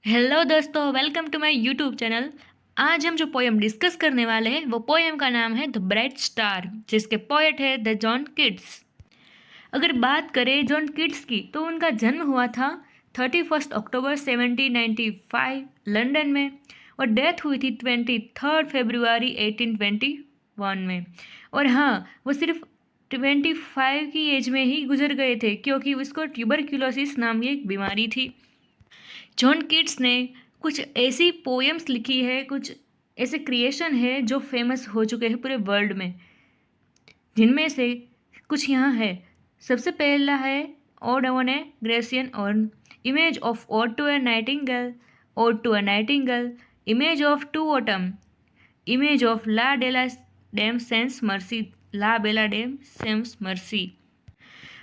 Hello दोस्तों, welcome to my YouTube channel. आज हम जो पोएम डिस्कस करने वाले हैं वो पोएम का नाम है द ब्राइट स्टार, जिसके पोएट है द जॉन किट्स। अगर बात करें जॉन किट्स की तो उनका जन्म हुआ था 31 अक्टूबर 1795 लंदन में और डेथ हुई थी 23 फरवरी 1821 में। और हाँ, वो सिर्फ 25 की एज में ही गुजर गए थे क्योंकि उसको ट्यूबरक्यूलोसिस नाम की एक बीमारी थी। जॉन किट्स ने कुछ ऐसी पोएम्स लिखी है, कुछ ऐसे क्रिएशन है जो फेमस हो चुके हैं पूरे वर्ल्ड में, जिनमें से कुछ यहाँ है। सबसे पहला है ode on a Grecian urn, image of ode to a nightingale, ode to a nightingale, image of to autumn, image of La Belle Dame sans Merci, La Belle Dame sans Merci.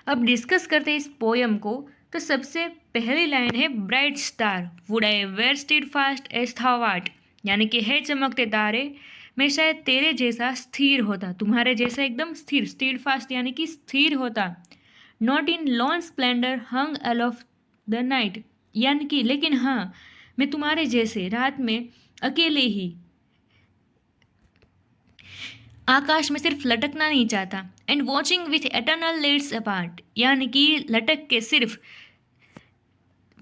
अब discuss करते हैं इस poem को। तो सबसे पहली line है bright star would I were steadfast as थावाट, यानी कि है चमकते तारे मैं शायद तेरे जैसा स्थिर होता, तुम्हारे जैसा एकदम स्थिर, स्टीड फास्ट यानी कि स्थिर होता। Not in lawn Splendor hung L of the night, यानी कि लेकिन हाँ, मैं तुम्हारे जैसे रात में अकेले ही आकाश में सिर्फ लटकना नहीं चाहता। And watching with eternal let's apart, यानी कि लटक के सिर्फ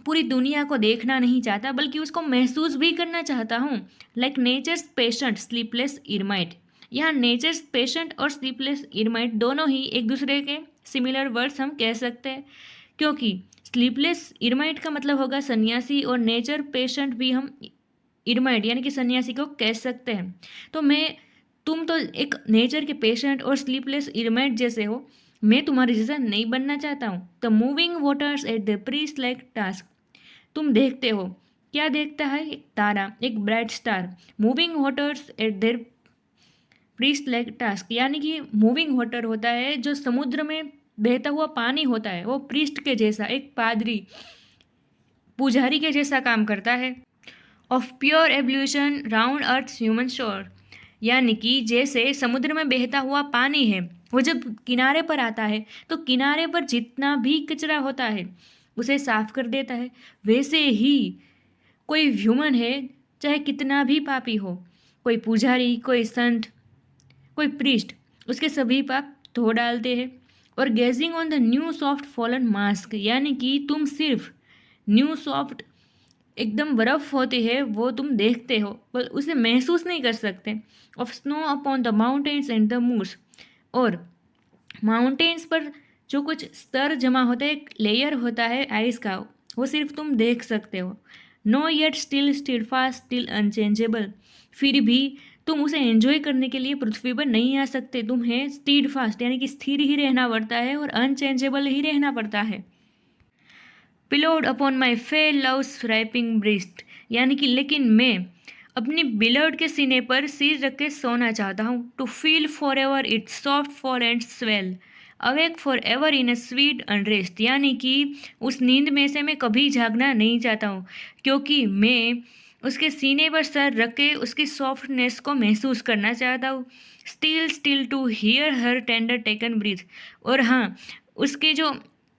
पूरी दुनिया को देखना नहीं चाहता बल्कि उसको महसूस भी करना चाहता हूँ। लाइक नेचर्स पेशेंट स्लीपलेस इरमाइट, यहाँ नेचर्स पेशेंट और स्लीपलेस इरमाइट दोनों ही एक दूसरे के सिमिलर वर्ड्स हम कह सकते हैं, क्योंकि स्लीपलेस इरमाइट का मतलब होगा सन्यासी और नेचर पेशेंट भी हम इरमाइट यानी कि सन्यासी को कह सकते हैं। तो तुम तो एक नेचर के पेशेंट और स्लीपलेस इरमाइट जैसे हो, मैं तुम्हारे जैसा नहीं बनना चाहता हूँ। The moving waters at the priest like task, तुम देखते हो, क्या देखता है? एक तारा, एक bright star. Moving waters eight there priest like task, यानी कि मूविंग वाटर होता है जो समुद्र में बहता हुआ पानी होता है, वो प्रीस्ट के जैसा, एक पादरी पुजारी के जैसा काम करता है। Of pure evolution round earth human शोर, यानी कि जैसे समुद्र में बहता हुआ पानी है, वो जब किनारे पर आता है तो किनारे पर जितना भी कचरा होता है उसे साफ कर देता है, वैसे ही कोई ह्यूमन है, चाहे कितना भी पापी हो, कोई पुजारी, कोई संत, कोई प्रीस्ट, उसके सभी पाप धो डालते हैं। और gazing on the new soft fallen mask, यानी कि तुम सिर्फ न्यू सॉफ्ट एकदम बर्फ़ होती है वो तुम देखते हो पर उसे महसूस नहीं कर सकते। Of snow upon the mountains and the moors, और माउंटेन्स पर जो कुछ स्तर जमा होता है, एक लेयर होता है आइस का, वो सिर्फ तुम देख सकते हो। Know yet still still fast still unchangeable, फिर भी तुम उसे एंजॉय करने के लिए पृथ्वी पर नहीं आ सकते, तुम्हें स्टीड फास्ट यानी कि स्थिर ही रहना पड़ता है और अनचेंजेबल ही रहना पड़ता है। Pillowed upon my fair love's ripening breast, यानी कि लेकिन मैं अपनी बिलर्ड के सीने पर सिर रख के सोना चाहता हूँ। To feel for ever its soft fall and swell, awake for ever in a sweet unrest, यानी कि उस नींद में से मैं कभी जागना नहीं चाहता हूँ क्योंकि मैं उसके सीने पर सर रख के उसकी सॉफ्टनेस को महसूस करना चाहता हूँ। Still still to hear her tender taken breath, और हाँ, उसके जो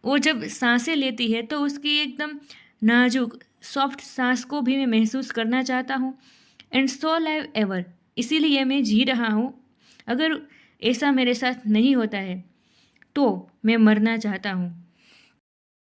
वो जब सांसें लेती है तो उसकी एकदम नाजुक सॉफ्ट सांस को भी मैं महसूस करना चाहता हूँ। एंड सो लाइव एवर, इसीलिए मैं जी रहा हूँ। अगर ऐसा मेरे साथ नहीं होता है तो मैं मरना चाहता हूँ।